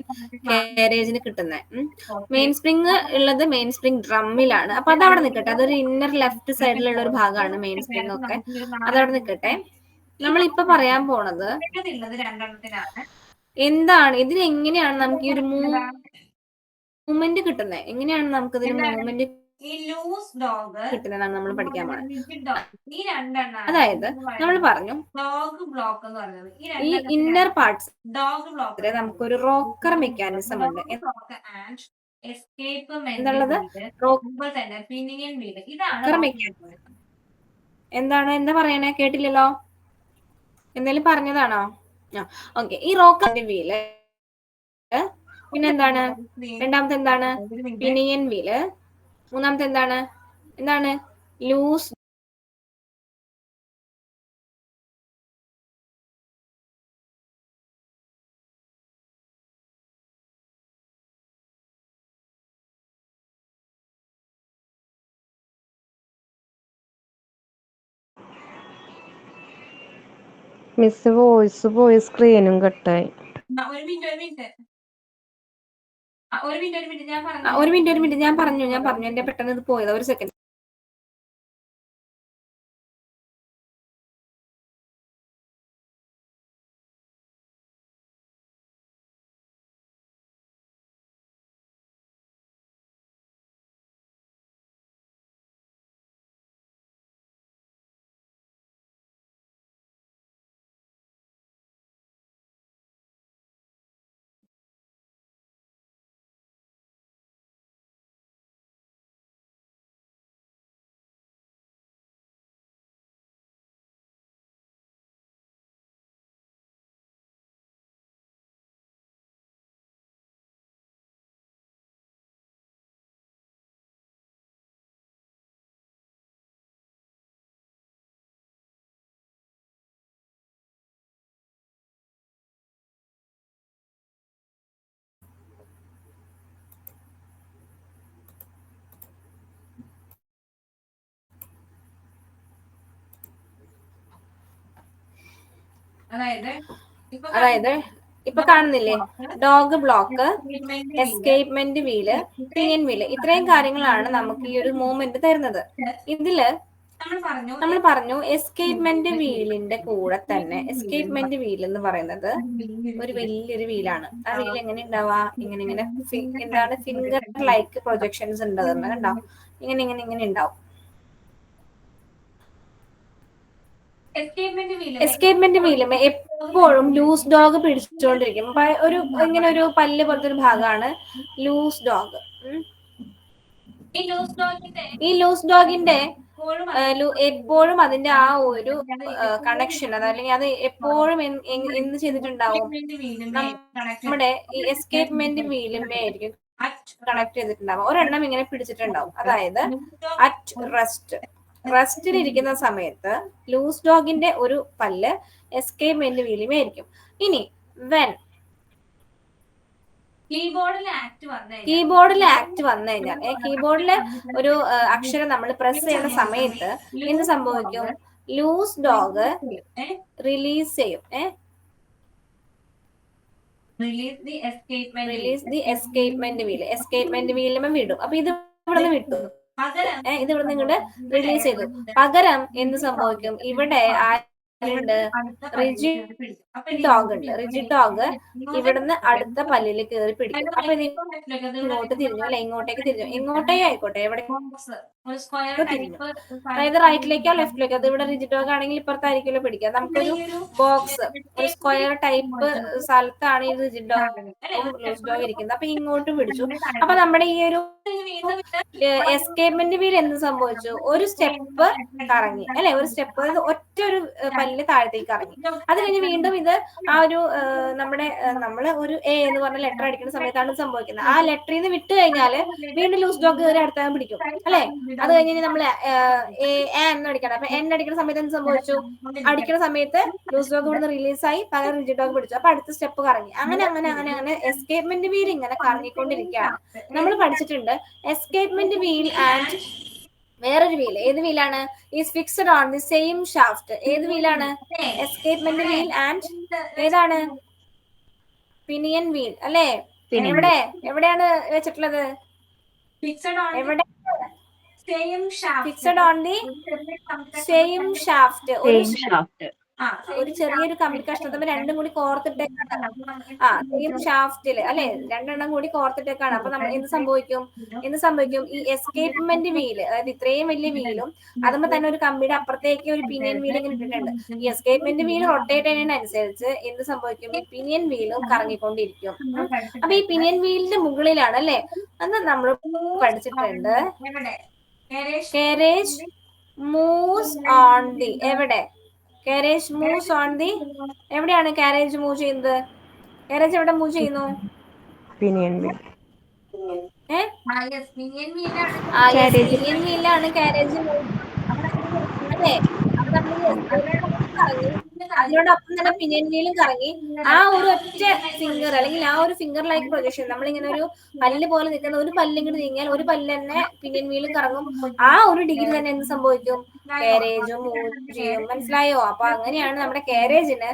കാരേജിന് കിട്ടുന്നത്. മെയിൻ സ്പ്രിംഗ് ഉള്ളത് മെയിൻ സ്പ്രിംഗ് ഡ്രമ്മിലാണ്. അപ്പൊ അതവിടെ നിൽക്കട്ടെ. അതൊരു ഇന്നർ ലെഫ്റ്റ് സൈഡിലുള്ള ഒരു ഭാഗമാണ് മെയിൻ സ്പ്രിംഗ് ഒക്കെ. അതവിടെ നിൽക്കട്ടെ. നമ്മളിപ്പൊ പറയാൻ പോണത് എന്താണ്, ഇതിന് എങ്ങനെയാണ് നമുക്ക് ഈ ഒരു മൂവ്മെന്റ് കിട്ടുന്നത്? എങ്ങനെയാണ് നമുക്ക് ഇതിന് മൂവ്മെന്റ് ഈ ലൂസ് ഡോഗ് കിട്ടുന്നതാണ് നമ്മൾ പഠിക്കാൻ പോകുന്നത്. ഈ രണ്ടെണ്ണമാണ്. അതായത് നമ്മൾ പറഞ്ഞു ഡോഗ് ബ്ലോക്ക് എന്ന് പറയുന്നത് ഈ ഇന്നർ പാർട്സ് ഡോഗ് ബ്ലോക്ക് നമുക്കൊരു റോക്കർ മെക്കാനിസം ഉണ്ട്. എന്നുള്ളത് റോക്കർ മെക്കാനിസം എന്താണ്, എന്താ പറയണേ? കേട്ടില്ലല്ലോ, എന്തായാലും പറഞ്ഞതാണോ? ഓക്കെ. ഈ റോക്കർ വീല് പിന്നെന്താണ്? രണ്ടാമത്തെ എന്താണ്? Pinion wheel. മൂന്നാമത്തെ എന്താണ്? ലൂസ് മിസ് വോയിസ് പോയി സ്ക്രീനും കട്ടായി. ഒരു മിനിറ്റ് ഞാൻ പറഞ്ഞു എന്റെ പെട്ടെന്ന് ഇത് പോയത്. ഒരു സെക്കൻഡ്. അതായത് ഇപ്പൊ കാണുന്നില്ലേ? Dog block, escapement wheel, pinion wheel, ഇത്രയും കാര്യങ്ങളാണ് നമുക്ക് ഈ ഒരു മൂവ്മെന്റ് തരുന്നത്. ഇതില് നമ്മൾ പറഞ്ഞു എസ്കേപ്മെന്റ് വീലിന്റെ കൂടെ തന്നെ എസ്കേപ്മെന്റ് വീൽ എന്ന് പറയുന്നത് ഒരു വലിയൊരു വീലാണ്. ആ വീൽ എങ്ങനെ ഉണ്ടാവാ? ഇങ്ങനെ എന്താണ് ഫിംഗർ ലൈക്ക് പ്രൊജക്ഷൻസ് ഉണ്ടെന്ന് കണ്ടോ? ഇങ്ങനെ ഉണ്ടാവും. എസ്കേപ്മെന്റ് വീലും എപ്പോഴും ലൂസ് ഡോഗ് പിടിച്ചുകൊണ്ടിരിക്കും. ഇങ്ങനെ ഒരു പല്ല് പോലത്തെ ഒരു ഭാഗമാണ് ലൂസ് ഡോഗ്. ഈ ലൂസ് ഡോഗിന്റെ എപ്പോഴും അതിന്റെ ആ ഒരു കണക്ഷൻ, അതല്ലെങ്കിൽ അത് എപ്പോഴും എന്ത് ചെയ്തിട്ടുണ്ടാവും? നമ്മുടെ ഈ എസ്കേപ്മെന്റ് വീലുമേ ആയിരിക്കും കണക്ട് ചെയ്തിട്ടുണ്ടാവും. ഒരെണ്ണം ഇങ്ങനെ പിടിച്ചിട്ടുണ്ടാവും. അതായത് അറ്റ് റെസ്റ്റിലിരിക്കുന്ന സമയത്ത് ലൂസ് ഡോഗിന്റെ ഒരു പല്ല് എസ്കേപ്മെന്റ് വീലുമേ ആയിരിക്കും. ഇനി വെൻ കീബോർഡിൽ ആക്ട് വന്നു കഴിഞ്ഞാൽ കീബോർഡിലെ ഒരു അക്ഷരം നമ്മൾ പ്രസ് ചെയ്യുന്ന സമയത്ത് എന്ത് സംഭവിക്കും? ലൂസ് ഡോഗ് റിലീസ് ചെയ്യും. Release the escapement wheel. Escapement വീലുമേ വിടും. അപ്പൊ ഇത് ഇവിടെ നിന്ന് വിട്ടു, ഇത് ഇവിടെ നിങ്ങളുടെ റിലീസ് ചെയ്തു. പകരം എന്ത് സംഭവിക്കും? ഇവിടെ റിജിഡ് ഡോഗ് ഉണ്ട്. റിജിഡ് ഡോഗ് ഇവിടുന്ന് അടുത്ത പല്ലിൽ കയറി പിടിക്കും. അപ്പൊ ഇത് ഇങ്ങോട്ട് തിരിഞ്ഞു, അല്ലെ ഇങ്ങോട്ടേക്ക് തിരിഞ്ഞു, എങ്ങോട്ടേ ആയിക്കോട്ടെ, എവിടെ തിരിഞ്ഞു, അതായത് റൈറ്റിലേക്കോ ലെഫ്റ്റിലേക്കോ. അത് ഇവിടെ റിജിഡ് ഡോഗ് ആണെങ്കിൽ ഇപ്പുറത്തായിരിക്കുമല്ലോ പിടിക്കുക. നമുക്കൊരു ബോക്സ്, ഒരു സ്ക്വയർ ടൈപ്പ് സ്ഥലത്താണ് ഈ റിജിഡ് ഡോഗ് ലൂസ് ഡോഗ് ഇരിക്കുന്നത്. അപ്പൊ ഇങ്ങോട്ട് പിടിച്ചു. അപ്പൊ നമ്മുടെ ഈ ഒരു എസ്കേപ്മെന്റ് വീൽ എന്ത് സംഭവിച്ചു? ഒരു സ്റ്റെപ്പ് കറങ്ങി, അല്ലെ? ഒരു സ്റ്റെപ്പ്, അതായത് ഒറ്റ ഒരു പല്ല് താഴത്തേക്ക് കറങ്ങി. അത് കഴിഞ്ഞ് വീണ്ടും ഇത് ആ ഒരു നമ്മള് ഒരു എ എന്ന് പറഞ്ഞ ലെറ്റർ അടിക്കുന്ന സമയത്താണ് സംഭവിക്കുന്നത്. ആ ലെറ്ററിൽ നിന്ന് വിട്ട് കഴിഞ്ഞാല് വീണ്ടും ലൂസ് ഡോഗ് കയറി അടുത്താൻ പിടിക്കും, അല്ലെ? അത് കഴിഞ്ഞ് നമ്മൾ എന്ന് അടിക്കണം. അപ്പൊ എൻ അടിക്കുന്ന സമയത്ത് എന്ത് സംഭവിച്ചു? അടിക്കുന്ന സമയത്ത് ലൂസ് ഡോഗ് ഇവിടുന്ന് റിലീസായി, പകരം റിജിഡ് ഡോഗ് പിടിച്ചു. അപ്പൊ അടുത്ത സ്റ്റെപ്പ് കറങ്ങി. അങ്ങനെ എസ്കേപ്മെന്റ് വീൽ ഇങ്ങനെ കറങ്ങിക്കൊണ്ടിരിക്കുകയാണ്. നമ്മൾ പഠിച്ചിട്ടുണ്ട് എസ്കേപ്മെന്റ് വീൽ ആൻഡ് വേറൊരു വീൽ. ഏത് വീലാണ്? Is fixed on the same shaft. ഏത് വീലാണ്? എസ്കേപ്മെന്റ് വീൽ ആൻഡ് ഏതാണ്? പിനിയൻ വീൽ, അല്ലെ? എവിടെയാണ് വെച്ചിട്ടുള്ളത്? എവിടെ? Fixed on the same shaft. ഒരു ചെറിയൊരു കമ്പി കഷ്ണത്തിന് രണ്ടും കൂടി കോർത്തിട്ടേക്കാണ്. സെയിം ഷാഫ്റ്റില് അല്ലെ, രണ്ടെണ്ണം കൂടി കോർത്തിട്ടേക്കാണ്. അപ്പൊ നമ്മൾ എന്ത് സംഭവിക്കും, ഈ എസ്കേപ്മെന്റ് വീല്, അതായത് ഇത്രയും വലിയ വീലും അതുമ്പോ തന്നെ ഒരു കമ്പിയുടെ അപ്പുറത്തേക്ക് ഒരു പിനിയൻ വീൽ ഇങ്ങനെ ഇട്ടിട്ടുണ്ട്. ഈ എസ്കേപ്മെന്റ് വീൽ റൊട്ടേറ്റ് ചെയ്യുന്നതിനനുസരിച്ച് എന്ത് സംഭവിക്കും, ഈ പിനിയൻ വീലും കറങ്ങിക്കൊണ്ടിരിക്കും. അപ്പൊ ഈ പിനിയൻ വീലിന്റെ മുകളിലാണ് അല്ലെ, അത് നമ്മൾ പഠിച്ചിട്ടുണ്ട്. കാരേജ് മൂവ്സ് ഓൺ ദി, എവിടെ കാരേജ് മൂവ്സ് ഓൺ ദി, എവിടെയാണ് കാരേജ് മൂവ് ചെയ്യുന്നത്? കാരേജ് എവിടെ മൂവ് ചെയ്യുന്നു? Pinion wheel. പിനിയൻ വീലാണ് കാരേജ് മൂവ് അല്ലേ. അപ്പൊ നമ്മൾ കറങ്ങി, അതിനോടൊപ്പം തന്നെ പിനിയൻ വീലും കറങ്ങി. ആ ഒരു ഒറ്റ ഫിംഗർ അല്ലെങ്കിൽ ആ ഒരു ഫിംഗർ ലൈക്ക് പ്രൊജക്ഷൻ, നമ്മളിങ്ങനെ ഒരു പല്ല് പോലെ നിൽക്കുന്ന ഒരു പല്ല് ഇങ്ങോട്ട് നീങ്ങിയാൽ ഒരു പല്ല് തന്നെ പിനിയൻ വീലും കറങ്ങും. ആ ഒരു ഡിഗ്രി തന്നെ എന്ത് സംഭവിക്കും, കാരേജും മൂവ് ചെയ്യും. മനസ്സിലായോ? അപ്പൊ അങ്ങനെയാണ് നമ്മുടെ കാരേജിന്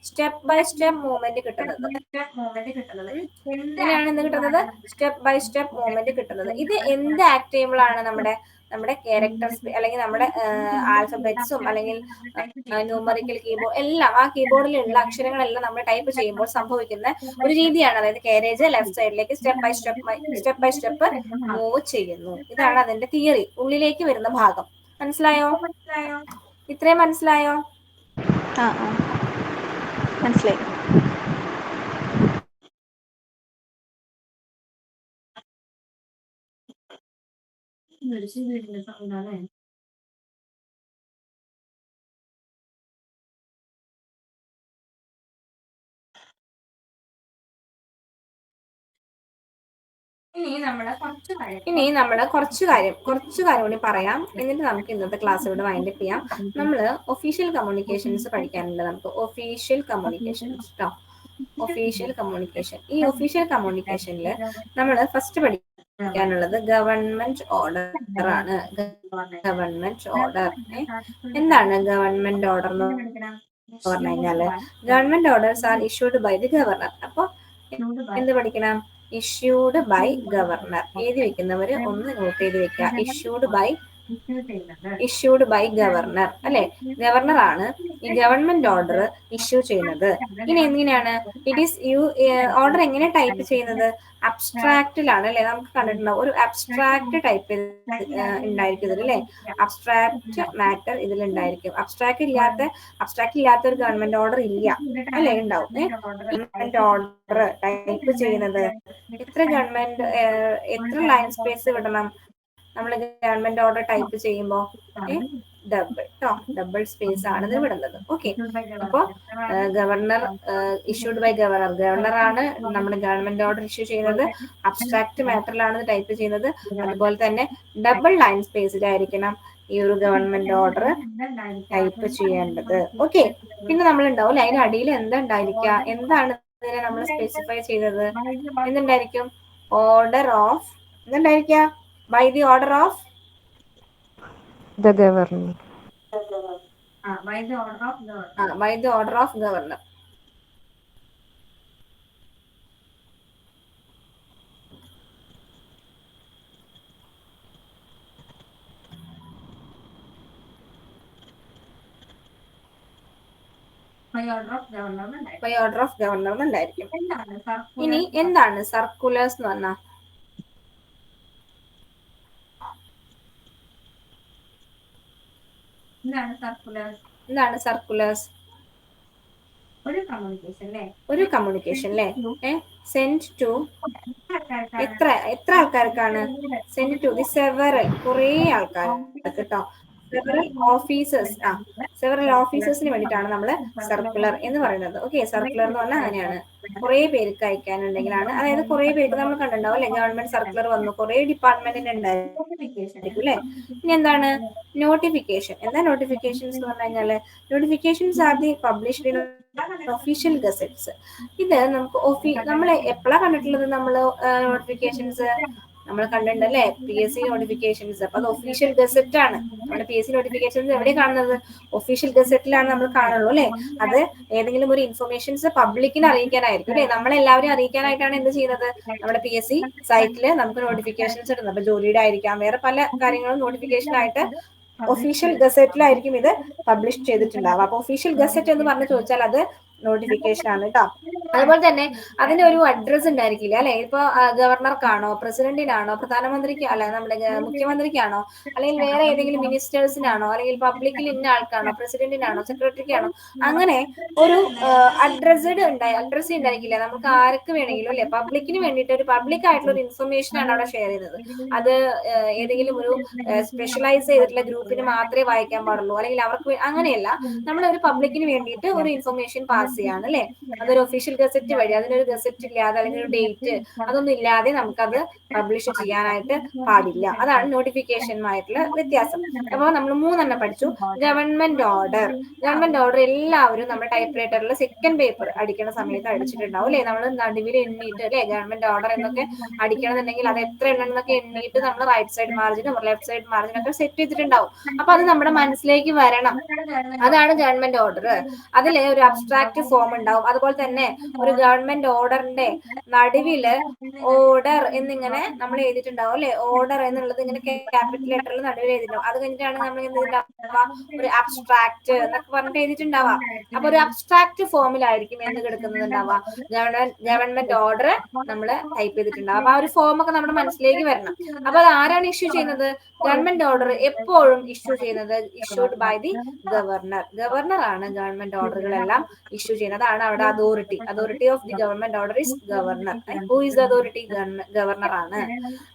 സ്റ്റെപ്പ് ബൈ സ്റ്റെപ്പ് മൂവ്മെന്റ് കിട്ടുന്നത്. ഇങ്ങനെയാണ് എന്ത് കിട്ടുന്നത്, സ്റ്റെപ്പ് ബൈ സ്റ്റെപ്പ് മൂവ്മെന്റ് കിട്ടുന്നത്. ഇത് എന്ത് ആക്ട് ചെയ്യുമ്പോഴാണ് നമ്മുടെ ക്യാരക്ടർസ് അല്ലെങ്കിൽ നമ്മുടെ ആൽഫബറ്റ്സും അല്ലെങ്കിൽ ന്യൂമറിക്കൽ കീബോർഡ് എല്ലാം, ആ കീബോർഡിലുള്ള അക്ഷരങ്ങളെല്ലാം നമ്മൾ ടൈപ്പ് ചെയ്യുമ്പോൾ സംഭവിക്കുന്ന ഒരു രീതിയാണ്. അതായത് കാരേജ് ലെഫ്റ്റ് സൈഡിലേക്ക് സ്റ്റെപ്പ് ബൈ സ്റ്റെപ്പ് മൂവ് ചെയ്യുന്നു. ഇതാണ് അതിന്റെ തിയറി, ഉള്ളിലേക്ക് വരുന്ന ഭാഗം. മനസ്സിലായോ? ഇത്രയും മനസ്സിലായോ? മനസ്സിലായി. ഇനി നമ്മൾ കുറച്ചു കാര്യം കൂടി പറയാം, എന്നിട്ട് നമുക്ക് ഇന്നത്തെ ക്ലാസ് ഇവിടെ വൈൻഡപ്പ് ചെയ്യാം. നമ്മൾ ഒഫീഷ്യൽ കമ്മ്യൂണിക്കേഷൻസ് പഠിക്കാനുണ്ട്. നമുക്ക് ഒഫീഷ്യൽ കമ്മ്യൂണിക്കേഷൻസ് കേട്ടോ, ഒഫീഷ്യൽ കമ്മ്യൂണിക്കേഷൻ. ഈ ഒഫീഷ്യൽ കമ്മ്യൂണിക്കേഷനിൽ നമ്മൾ ഫസ്റ്റ് പഠിക്കാനുള്ളത് ഗവൺമെന്റ് ഓർഡർ ആണ്. ഗവൺമെന്റ് ഓർഡർ എന്താണ്? ഗവൺമെന്റ് ഓർഡർ എന്ന് പറഞ്ഞു കഴിഞ്ഞാല് government orders are issued by the governor. അപ്പൊ എന്ത് പഠിക്കണം? Issued by governor. എഴുതി വെക്കുന്നവര് ഒന്ന് നോട്ട് ചെയ്ത് വെക്കുക. ഇഷ്യൂഡ് ബൈ ഗവർണർ അല്ലെ, ഗവർണർ ആണ് ഈ ഗവൺമെന്റ് ഓർഡർ ഇഷ്യൂ ചെയ്യുന്നത്. ഇനി എങ്ങനെയാണ് ഇറ്റ് ഈസ് ഓർഡർ എങ്ങനെ ടൈപ്പ് ചെയ്യുന്നത്? അബ്സ്ട്രാക്റ്റിലാണ് അല്ലെ. നമുക്ക് കണ്ടിട്ടുണ്ടാവും ഒരു അബ്സ്ട്രാക്ട് ടൈപ്പ് ഉണ്ടായിരിക്കും ഇതിൽ അല്ലെ, അബ്സ്ട്രാക്ട് മാറ്റർ ഇതിൽ ഉണ്ടായിരിക്കും. അബ്സ്ട്രാക്ട് ഇല്ലാത്ത ഒരു ഗവൺമെന്റ് ഓർഡർ ഇല്ല അല്ലെ, ഉണ്ടാവും. ഗവൺമെന്റ് ഓർഡർ ടൈപ്പ് ചെയ്യുന്നത് എത്ര ലൈൻ സ്പേസ് വിടണം നമ്മൾ ഗവൺമെന്റ് ഓർഡർ ടൈപ്പ് ചെയ്യുമ്പോൾ? ഡബിൾ സ്പേസ് ആണ് ഇത് വിടുന്നത്. ഓക്കെ, അപ്പോ ഗവർണർ ഇഷ്യൂഡ് ബൈ ഗവർണർ ആണ് നമ്മുടെ ഗവൺമെന്റ് ഓർഡർ ഇഷ്യൂ ചെയ്യുന്നത്. അബ്സ്ട്രാക്ട് മാറ്ററിലാണ് ഇത് ടൈപ്പ് ചെയ്യുന്നത്. അതുപോലെ തന്നെ ഡബിൾ ലൈൻ സ്പേസിലായിരിക്കണം ഈ ഒരു ഗവൺമെന്റ് ഓർഡർ ടൈപ്പ് ചെയ്യേണ്ടത്. ഓക്കെ, പിന്നെ നമ്മൾ ഉണ്ടാവും അതിന് അടിയിൽ എന്താ ഉണ്ടായിരിക്കുക, എന്താണ് ഇതിനെ നമ്മൾ സ്പെസിഫൈ ചെയ്തത്? എന്തുണ്ടായിരിക്കും? ഓർഡർ ഓഫ്, എന്തുണ്ടായിരിക്കുക? By the order of the governor. By the order of governor. By order of governor ഉണ്ടായിരിക്കും. ഇനി എന്താണ് സർക്കുലേഴ്സ് എന്ന് പറഞ്ഞാൽ? എന്താണ് സർക്കുലേഴ്സ്? ഒരു കമ്മ്യൂണിക്കേഷൻ അല്ലേ, സെൻഡ് ടു എത്ര ആൾക്കാർക്കാണ്? സെൻഡ് ടു ദി സെവറൽ, കുറെ ആൾക്കാർക്ക് കേട്ടോ. സെവറൽ ഓഫീസേഴ്സിന് വേണ്ടിയിട്ടാണ് നമ്മൾ സർക്കുലർ എന്ന് പറയുന്നത്. ഓക്കെ, സർക്കുലർ എന്ന് പറഞ്ഞാൽ അങ്ങനെയാണ്, കുറെ പേർക്ക് അയക്കാനുണ്ടെങ്കിലാണ്. അതായത് കുറെ പേർക്ക് നമ്മൾ കണ്ടിട്ടുണ്ടാവും അല്ലെ, ഗവൺമെന്റ് സർക്കുലർ വന്നു, കുറെ ഡിപ്പാർട്ട്മെന്റിന് ഉണ്ടായിരിക്കും അല്ലെ. ഇനി എന്താണ് നോട്ടിഫിക്കേഷൻ? എന്താ നോട്ടിഫിക്കേഷൻസ് എന്ന് പറഞ്ഞു കഴിഞ്ഞാല്, notifications are the published in official gazettes. ഇത് നമുക്ക് നമ്മൾ എപ്പോഴാണ് കണ്ടിട്ടുള്ളത്? നമ്മൾ നോട്ടിഫിക്കേഷൻസ് നമ്മൾ കണ്ടിട്ടുണ്ട് അല്ലെ, PSC നോട്ടിഫിക്കേഷൻസ്. അപ്പൊ അത് ഒഫീഷ്യൽ ഗസറ്റ് ആണ്. നമ്മുടെ PSC നോട്ടിഫിക്കേഷൻസ് എവിടെ കാണുന്നത്? ഒഫീഷ്യൽ ഗസറ്റിലാണ് നമ്മൾ കാണുള്ളൂ അല്ലെ. അത് ഏതെങ്കിലും ഒരു ഇൻഫർമേഷൻസ് പബ്ലിക്കിന് അറിയിക്കാനായിരിക്കും അല്ലെ, നമ്മളെല്ലാവരും അറിയിക്കാനായിട്ടാണ് എന്ത് ചെയ്യുന്നത്? നമ്മുടെ PSC സൈറ്റില് നമുക്ക് നോട്ടിഫിക്കേഷൻസ് ഇടുന്നത്. അപ്പൊ ജോലിയുടെ ആയിരിക്കാം, വേറെ പല കാര്യങ്ങളും നോട്ടിഫിക്കേഷൻ ആയിട്ട് ഒഫീഷ്യൽ ഗസറ്റിലായിരിക്കും ഇത് പബ്ലിഷ് ചെയ്തിട്ടുണ്ടാവുക. അപ്പൊ ഒഫീഷ്യൽ ഗസറ്റ് എന്ന് പറഞ്ഞു ചോദിച്ചാൽ അത് നോട്ടിഫിക്കേഷൻ ആണ് കേട്ടോ. അതുപോലെ തന്നെ അതിന്റെ ഒരു അഡ്രസ് ഉണ്ടായിരിക്കില്ല അല്ലെ. ഇപ്പൊ ഗവർണർക്കാണോ, പ്രസിഡന്റിനാണോ, പ്രധാനമന്ത്രിക്ക് അല്ല നമ്മുടെ മുഖ്യമന്ത്രിക്കാണോ, അല്ലെങ്കിൽ വേറെ ഏതെങ്കിലും മിനിസ്റ്റേഴ്സിനാണോ, അല്ലെങ്കിൽ പബ്ലിക്കിൽ ഇന്ന ആൾക്കാണോ, പ്രസിഡന്റിനാണോ, സെക്രട്ടറിക്കാണോ, അങ്ങനെ ഒരു അഡ്രസ് ഉണ്ടായിരിക്കില്ല. നമുക്ക് ആർക്ക് വേണമെങ്കിലും അല്ലെ, പബ്ലിക്കിന് വേണ്ടിയിട്ട് ഒരു പബ്ലിക് ആയിട്ടുള്ള ഒരു ഇൻഫർമേഷൻ ആണ് അവിടെ ഷെയർ ചെയ്യുന്നത്. അത് ഏതെങ്കിലും ഒരു സ്പെഷ്യലൈസ് ചെയ്തിട്ടുള്ള ഗ്രൂപ്പിന് മാത്രമേ വായിക്കാൻ പാടുള്ളൂ, അല്ലെങ്കിൽ അവർക്ക് അങ്ങനെയല്ല. നമ്മൾ ഒരു പബ്ലിക്കിന് വേണ്ടിയിട്ട് ഒരു ഇൻഫർമേഷൻ പാസ് ചെയ്യാണ് അല്ലെ. അതൊരു ഒഫീഷ്യൽ ഗസറ്റ് വഴി, അതിനൊരു ഗസറ്റ് ഇല്ലാതെ അല്ലെങ്കിൽ ഒരു ഡേറ്റ് അതൊന്നും ഇല്ലാതെ നമുക്കത് പബ്ലിഷ് ചെയ്യാനായിട്ട് പാടില്ല. അതാണ് നോട്ടിഫിക്കേഷനുമായിട്ടുള്ള വ്യത്യാസം. അപ്പോൾ നമ്മൾ 3 പഠിച്ചു. Government order. ഗവൺമെന്റ് ഓർഡർ എല്ലാവരും നമ്മുടെ ടൈപ്പ് റൈറ്ററിൽ സെക്കൻഡ് പേപ്പർ അടിക്കുന്ന സമയത്ത് അടിച്ചിട്ടുണ്ടാവും അല്ലെ. നമ്മൾ നടുവിൽ എണ്ണിയിട്ട് അല്ലെ ഗവൺമെന്റ് ഓർഡർ എന്നൊക്കെ അടിക്കണമെന്നുണ്ടെങ്കിൽ അത് എത്ര എണ്ണം എന്നൊക്കെ എണ്ണിയിട്ട് നമ്മൾ റൈറ്റ് സൈഡ് മാർജിനും ലെഫ്റ്റ് സൈഡ് മാർജിനും ഒക്കെ സെറ്റ് ചെയ്തിട്ടുണ്ടാവും. അപ്പൊ അത് നമ്മുടെ മനസ്സിലേക്ക് വരണം. അതാണ് ഗവൺമെന്റ് ഓർഡർ. അതില് ഒരു അബ്സ്ട്രാക്ട് ഫോം ഉണ്ടാവും. അതുപോലെ തന്നെ ഒരു ഗവൺമെന്റ് ഓർഡറിന്റെ നടുവില് ഓർഡർ എന്നിങ്ങനെ നമ്മൾ എഴുതിയിട്ടുണ്ടാവും അല്ലെ. ഓർഡർ എന്നുള്ളത് ഇങ്ങനെ ക്യാപിറ്റൽ ലെറ്ററിൽ നടുവിൽ എഴുതിയിട്ടുണ്ടാവും. അത് കഴിഞ്ഞിട്ടാണ് നമ്മൾ ഒരു അബ്സ്ട്രാക്ട് എന്നൊക്കെ പറഞ്ഞിട്ട് എഴുതിയിട്ടുണ്ടാവാം. അപ്പൊ ഒരു അബ്സ്ട്രാക്ട് ഫോമിലായിരിക്കും എന്ത് കിടക്കുന്നത് ഉണ്ടാവുക, ഗവൺമെന്റ് ഓർഡർ നമ്മൾ ടൈപ്പ് ചെയ്തിട്ടുണ്ടാവും. അപ്പൊ ആ ഒരു ഫോം ഒക്കെ നമ്മുടെ മനസ്സിലേക്ക് വരണം. അപ്പൊ അത് ആരാണ് ഇഷ്യൂ ചെയ്യുന്നത്? ഗവൺമെന്റ് ഓർഡർ എപ്പോഴും ഇഷ്യൂ ചെയ്യുന്നത് issued by the governor. Governor ആണ് ഗവൺമെന്റ് ഓർഡറുകളെല്ലാം ഇഷ്യൂ ചെയ്യുന്നത്. അതാണ് അവിടെ authority of the government order is governor. Who is the authority? Governor ആണ്.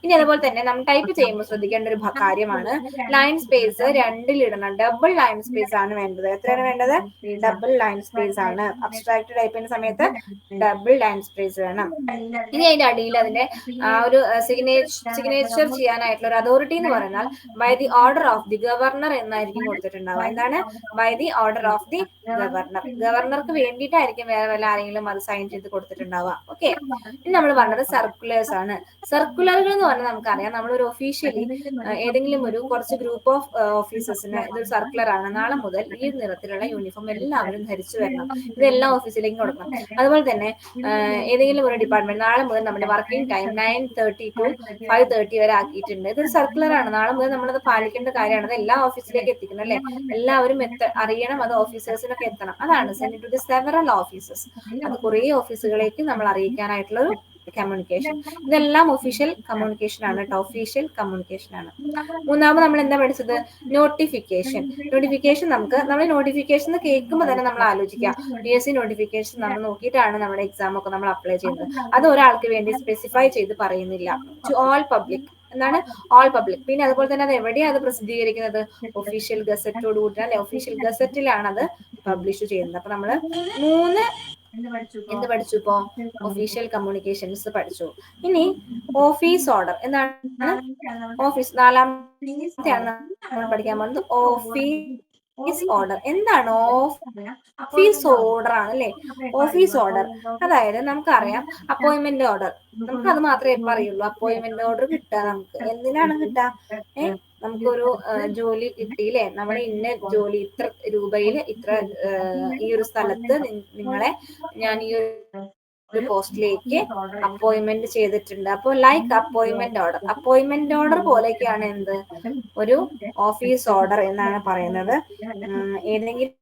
ഇനി അതുപോലെ തന്നെ നമ്മൾ ടൈപ്പ് ചെയ്യുമ്പോൾ ശ്രദ്ധിക്കേണ്ട ഒരു കാര്യമാണ് ലൈൻ സ്പേസ് 2 ഇടണം. ഡബിൾ ലൈൻ സ്പേസ് ആണ് വേണ്ടത്. എത്രയാണ് വേണ്ടത്? ഡബിൾ ലൈൻ സ്പേസ് ആണ്. അബ്സ്ട്രാക്ട് ടൈപ്പ് ചെയ്യുന്ന സമയത്ത് ഡബിൾ ലൈൻ സ്പേസ് വേണം. ഇനി അതിന്റെ അടിയിൽ അതിന്റെ ഒരു സിഗ്നേച്ചർ ചെയ്യാനായിട്ടുള്ള ഒരു അതോറിറ്റി എന്ന് പറഞ്ഞാൽ by the order of the governor എന്നായിരിക്കും കൊടുത്തിട്ടുണ്ടാവുക. എന്താണ്? By the order of the governor. ഗവർണർക്ക് വേണ്ടിയിട്ടായിരിക്കും വേറെ വല്ല ആരെങ്കിലും അത് സൈൻ ചെയ്ത് കൊടുത്തിട്ടുണ്ടാവുക. ഓക്കെ. ഇനി നമ്മൾ പറഞ്ഞത് സർക്കുലേഴ്സ് ആണ്. സർക്കുലറുകൾ എന്ന് പറഞ്ഞാൽ നമുക്കറിയാം, നമ്മളൊരു ഒഫീഷ്യലി ഏതെങ്കിലും ഒരു കുറച്ച് ഗ്രൂപ്പ് ഓഫ് ഓഫീസേഴ്സിന് ഇതൊരു സർക്കുലർ ആണ്, നാളെ മുതൽ ഈ നിറത്തിലുള്ള യൂണിഫോം എല്ലാവരും ധരിച്ചു വരണം, ഇതെല്ലാം ഓഫീസിലേക്ക് കൊടുക്കണം. അതുപോലെ തന്നെ ഏതെങ്കിലും ഒരു ഡിപ്പാർട്ട്മെന്റ് നാളെ മുതൽ നമ്മുടെ വർക്കിംഗ് ടൈം 9:30 to 5:30 വരെ ആക്കിയിട്ടുണ്ട്. ഇതൊരു സർക്കുലർ ആണ്. നാളെ മുതൽ നമ്മളത് പാലിക്കേണ്ട കാര്യമാണ്. അത് എല്ലാ ഓഫീസിലേക്ക് എത്തിക്കണം അല്ലെ. എല്ലാവരും അറിയണം, അത് ഓഫീസേഴ്സിനൊക്കെ എത്തണം. അതാണ് send to the several offices. അത് കുറെ ഓഫീസുകളിലേക്ക് നമ്മൾ അറിയിക്കാനായിട്ടുള്ള ഒരു കമ്മ്യൂണിക്കേഷൻ. ഇതെല്ലാം ഒഫീഷ്യൽ കമ്മ്യൂണിക്കേഷൻ ആണ് കേട്ടോ. ഒഫീഷ്യൽ കമ്മ്യൂണിക്കേഷൻ ആണ്. മൂന്നാമത് നമ്മൾ എന്താ പഠിച്ചത്? നോട്ടിഫിക്കേഷൻ. നമ്മൾ നോട്ടിഫിക്കേഷൻ കേൾക്കുമ്പോൾ തന്നെ നമ്മൾ ആലോചിക്കുക, PSC നോട്ടിഫിക്കേഷൻ നമ്മൾ നോക്കിയിട്ടാണ് നമ്മുടെ എക്സാം ഒക്കെ നമ്മൾ അപ്ലൈ ചെയ്യുന്നത്. അത് ഒരാൾക്ക് വേണ്ടി സ്പെസിഫൈ ചെയ്ത് പറയുന്നില്ല. To all public. എന്താണ്? All public. പിന്നെ അതുപോലെ തന്നെ അത് എവിടെയാണ് അത് പ്രസിദ്ധീകരിക്കുന്നത്? ഒഫീഷ്യൽ ഗസറ്റോട് കൂടി അല്ലെ. ഒഫീഷ്യൽ ഗസറ്റിലാണ് അത് പബ്ലിഷ് ചെയ്യുന്നത്. അപ്പൊ നമ്മള് 3 എന്ത് പഠിച്ചു? ഇപ്പോ ഒഫീഷ്യൽ കമ്മ്യൂണിക്കേഷൻസ് പഠിച്ചു. ഇനി ഓഫീസ് ഓർഡർ എന്താണ്? ഓഫീസ് 4ാമത്തെയാണ് നമ്മൾ പഠിക്കാൻ പോകുന്നത്. ഓഫീസ് ഓർഡർ എന്താണ്? ഓഫീസ് ഓർഡർ ആണ് അല്ലെ. ഓഫീസ് ഓർഡർ അതായത് നമുക്കറിയാം അപ്പോയിന്റ്മെന്റ് ഓർഡർ. നമുക്ക് അത് മാത്രമേ ഇപ്പൊ അറിയുള്ളൂ. അപ്പോയിന്റ്മെന്റ് ഓർഡർ കിട്ടുക നമുക്ക് എന്തിനാണ് കിട്ടുക? നമുക്കൊരു ജോലി കിട്ടിയില്ലേ, നമ്മൾ ഇന്ന ജോലി ഇത്ര രൂപയിൽ ഇത്ര ഈ ഒരു സ്ഥലത്ത് ഞാൻ ഈ ഒരു പോസ്റ്റിലേക്ക് അപ്പോയിന്റ്മെന്റ് ചെയ്തിട്ടുണ്ട്. അപ്പോൾ ലൈക്ക് അപ്പോയിന്റ്മെന്റ് ഓർഡർ പോലെയൊക്കെയാണ് എന്ത്? ഒരു ഓഫീസ് ഓർഡർ എന്നാണ് പറയുന്നത്. ഏതെങ്കിലും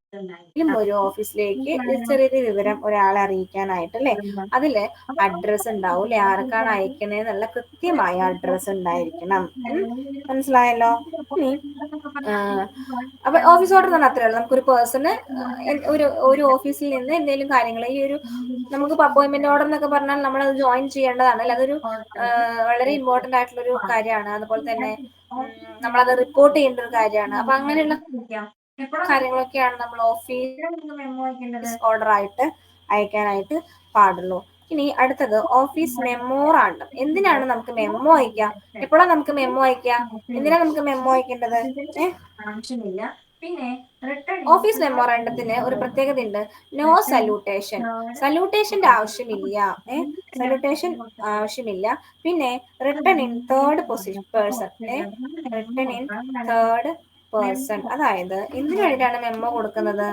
ഒരു ഓഫീസിലേക്ക് ചെറിയൊരു വിവരം ഒരാളെ അറിയിക്കാനായിട്ട് അല്ലെ. അതില് അഡ്രസ് ഉണ്ടാവും അല്ലെ. ആർക്കാണ് അയക്കുന്നതെന്നുള്ള കൃത്യമായ അഡ്രസ് ഉണ്ടായിരിക്കണം. മനസ്സിലായല്ലോ? ഇനി അപ്പൊ ഓഫീസ് ഓർഡർ എന്ന് പറഞ്ഞാൽ അത്രയുള്ളൂ. നമുക്കൊരു പേഴ്സണ് ഒരു ഓഫീസിൽ നിന്ന് എന്തെങ്കിലും കാര്യങ്ങൾ ഈ ഒരു നമുക്ക് അപ്പോയിന്റ്മെന്റ് ഓർഡർ എന്നൊക്കെ പറഞ്ഞാൽ നമ്മൾ അത് ജോയിൻ ചെയ്യേണ്ടതാണ് അല്ലെ. അതൊരു വളരെ ഇമ്പോർട്ടന്റ് ആയിട്ടുള്ള ഒരു കാര്യമാണ്. അതുപോലെ തന്നെ നമ്മളത് റിപ്പോർട്ട് ചെയ്യേണ്ട ഒരു കാര്യമാണ്. അപ്പൊ അങ്ങനെയുള്ള കാര്യങ്ങളൊക്കെയാണ് നമ്മൾ ഓഫീസ് ഓർഡർ ആയിട്ട് അയക്കാനായിട്ട് പാടുള്ളൂ. ഇനി അടുത്തത് ഓഫീസ് മെമ്മോറാണ്ടം. എന്തിനാണ് നമുക്ക് മെമ്മോ അയക്കാം? എപ്പോഴാണ് നമുക്ക് മെമ്മോ അയക്കാം? എന്തിനാണ് നമുക്ക് മെമ്മോ അയക്കേണ്ടത്? ഓഫീസ് മെമ്മോറാണ്ടത്തിന് ഒരു പ്രത്യേകത ഉണ്ട്. No salutation. സല്യൂട്ടേഷന്റെ ആവശ്യമില്ല. സല്യൂട്ടേഷൻ ആവശ്യമില്ല. പിന്നെ written in third person. Written in third person. അതായത് എന്തിനു വേണ്ടിയിട്ടാണ് മെമ്മോ കൊടുക്കുന്നത്?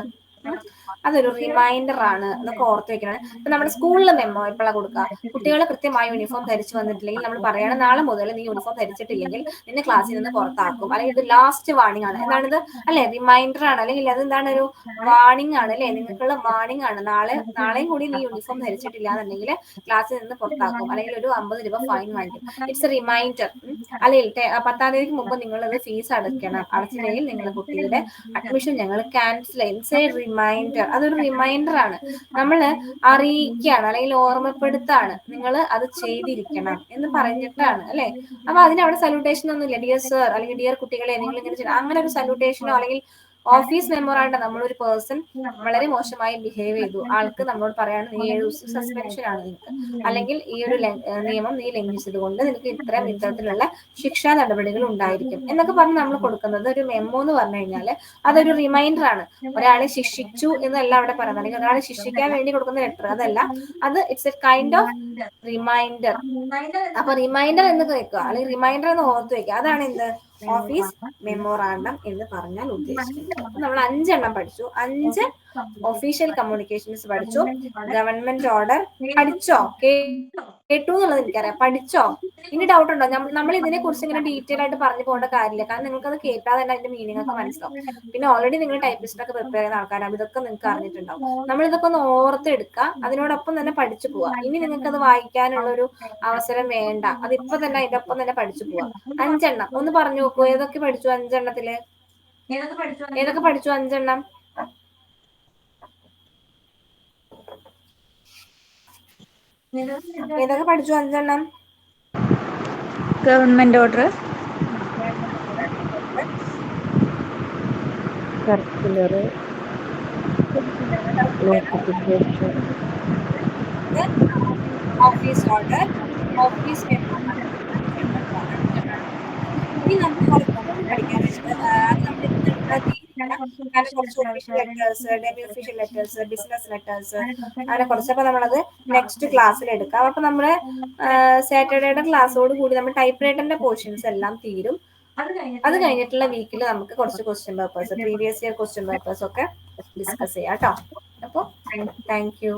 അതൊരു റിമൈൻഡർ ആണ് എന്നൊക്കെ ഓർത്ത് വെക്കണം. ഇപ്പൊ നമ്മുടെ സ്കൂളിലെ മെമ്മോ എപ്പോഴാണ് കൊടുക്കുക? കുട്ടികൾ കൃത്യമായി യൂണിഫോം ധരിച്ചു വന്നിട്ടില്ലെങ്കിൽ നമ്മൾ പറയണം നാളെ മുതൽ നീ യൂണിഫോം ധരിച്ചിട്ടില്ലെങ്കിൽ നിന്നെ ക്ലാസ്സിൽ നിന്ന് പുറത്താക്കും, അല്ലെങ്കിൽ ഇത് ലാസ്റ്റ് വാർണിംഗ് ആണ്. എന്താണിത്? അല്ലെ, റിമൈൻഡർ ആണ്, അല്ലെങ്കിൽ അതെന്താണ്, ഒരു വാർണിംഗ് ആണ് അല്ലെ, നിങ്ങൾക്കുള്ള വാർണിംഗ് ആണ്. നാളെയും കൂടി നീ യൂണിഫോം ധരിച്ചിട്ടില്ല എന്നുണ്ടെങ്കിൽ ക്ലാസ്സിൽ നിന്ന് പുറത്താക്കും, അല്ലെങ്കിൽ ഒരു 50 രൂപ ഫൈൻ വാങ്ങിക്കും. It's a reminder. അല്ലെങ്കിൽ 10-ാം തീയതിക്ക് മുമ്പ് നിങ്ങൾ ഇത് ഫീസ് അടച്ചില്ലെങ്കിൽ നിങ്ങളുടെ കുട്ടിയുടെ അഡ്മിഷൻ ഞങ്ങൾ ക്യാൻസൽ ചെയ്യും. It's a reminder. അതൊരു റിമൈൻഡർ ആണ്, നമ്മൾ അറിയിക്കുകയാണ് അല്ലെങ്കിൽ ഓർമ്മപ്പെടുത്താണ്, നിങ്ങൾ അത് ചെയ്തിരിക്കണം എന്ന് പറഞ്ഞിട്ടാണ് അല്ലെ. അപ്പൊ അതിനവിടെ സല്യൂട്ടേഷൻ ഒന്നുമില്ല, ഡിയർ സർ അല്ലെങ്കിൽ ഡിയർ കുട്ടികളെ നിങ്ങൾ ഇങ്ങനെ ചെയ്യണം, അങ്ങനെ ഒരു സല്യൂട്ടേഷനോ അല്ലെങ്കിൽ ഓഫീസ് മെമ്മോറാണ്ട് നമ്മളൊരു പേഴ്സൺ വളരെ മോശമായി ബിഹേവ് ചെയ്തു, ആൾക്ക് നമ്മളോട് പറയാണ് നീ 7 ദിവസം സസ്പെൻഷൻ ആണ് നിനക്ക്, അല്ലെങ്കിൽ ഈ ഒരു നിയമം നീ ലംഘിച്ചത് കൊണ്ട് നിനക്ക് ഇത്തരത്തിലുള്ള ശിക്ഷാ നടപടികൾ ഉണ്ടായിരിക്കും എന്നൊക്കെ പറഞ്ഞ് നമ്മൾ കൊടുക്കുന്നത് ഒരു മെമ്മോ എന്ന് പറഞ്ഞു കഴിഞ്ഞാൽ അതൊരു റിമൈൻഡർ ആണ്. ഒരാളെ ശിക്ഷിച്ചു എന്നല്ല അവിടെ പറയുന്നത്, അല്ലെങ്കിൽ ഒരാളെ ശിക്ഷിക്കാൻ വേണ്ടി കൊടുക്കുന്ന ലെറ്റർ അതല്ല, അത് it's a kind of reminder. അപ്പൊ റിമൈൻഡർ എന്ന് കേൾക്കുക അല്ലെങ്കിൽ റിമൈൻഡർ എന്ന് ഓർത്ത് വെക്കുക, അതാണ് എന്ത് ഓഫീസ് മെമ്മോറാണ്ടം എന്ന് പറഞ്ഞാൽ ഉദ്ദേശിക്കുന്നത്. അപ്പൊ നമ്മൾ 5 എണ്ണം പഠിച്ചു. 5 ഒഫീഷ്യൽ കമ്മ്യൂണിക്കേഷൻസ് പഠിച്ചു. ഗവൺമെന്റ് ഓർഡർ പഠിച്ചോ? കേട്ടു എന്നുള്ളത് എനിക്കറിയാം. പഠിച്ചോ? ഇനി ഡൗട്ട് ഉണ്ടോ? നമ്മൾ ഇതിനെ കുറിച്ച് ഇങ്ങനെ ഡീറ്റെയിൽ ആയിട്ട് പറഞ്ഞു പോകേണ്ട കാര്യമില്ല, കാരണം നിങ്ങൾക്ക് അത് കേട്ടാൽ തന്നെ അതിന്റെ മീനിങ് ഒക്കെ മനസ്സിലാവും. പിന്നെ ഓൾറെഡി നിങ്ങൾ ടൈപ്പിസ്റ്റ് ഒക്കെ പ്രിപ്പയർ ചെയ്യുന്ന ആൾക്കാരാണ്, ഇതൊക്കെ നിങ്ങൾക്ക് അറിഞ്ഞിട്ടുണ്ടാവും. നമ്മൾ ഇതൊക്കെ ഒന്ന് ഓർത്തെടുക്കുക, അതിനോടൊപ്പം തന്നെ പഠിച്ചു പോവാ. ഇനി നിങ്ങൾക്ക് അത് വായിക്കാനുള്ള ഒരു അവസരം വേണ്ട, അതിപ്പോ തന്നെ അതിന്റെ ഒപ്പം തന്നെ പഠിച്ചു പോവാ. 5 എണ്ണം ഒന്ന് പറഞ്ഞു നോക്കൂ. ഏതൊക്കെ പഠിച്ചു? 5 എണ്ണത്തില് ഏതൊക്കെ പഠിച്ചു? 5 എണ്ണം ഏതൊക്കെ പഠിച്ചു? 5 എണ്ണം. Government order, circular, notification, office order, office memo. ഇനി നമുക്ക് കുറച്ചുകൂടി പഠിക്കാനുണ്ട്. അത് നമ്മൾ കാരണം കുറച്ച് official letters, demi official letters, business letters, അങ്ങനെ കുറച്ചൊക്കെ നമ്മളത് നെക്സ്റ്റ് ക്ലാസ്സിൽ എടുക്കാം. അപ്പൊ നമ്മുടെ സാറ്റർഡേയുടെ ക്ലാസ്സോട് കൂടി നമ്മൾ ടൈപ്പ് റൈറ്ററിന്റെ പോർഷൻസ് എല്ലാം തീരും. അത് കഴിഞ്ഞിട്ടുള്ള വീക്കിൽ നമുക്ക് കുറച്ച് question papers, previous year question papers ഒക്കെ ഡിസ്കസ് ചെയ്യാം കേട്ടോ. അപ്പോൾ താങ്ക് യു.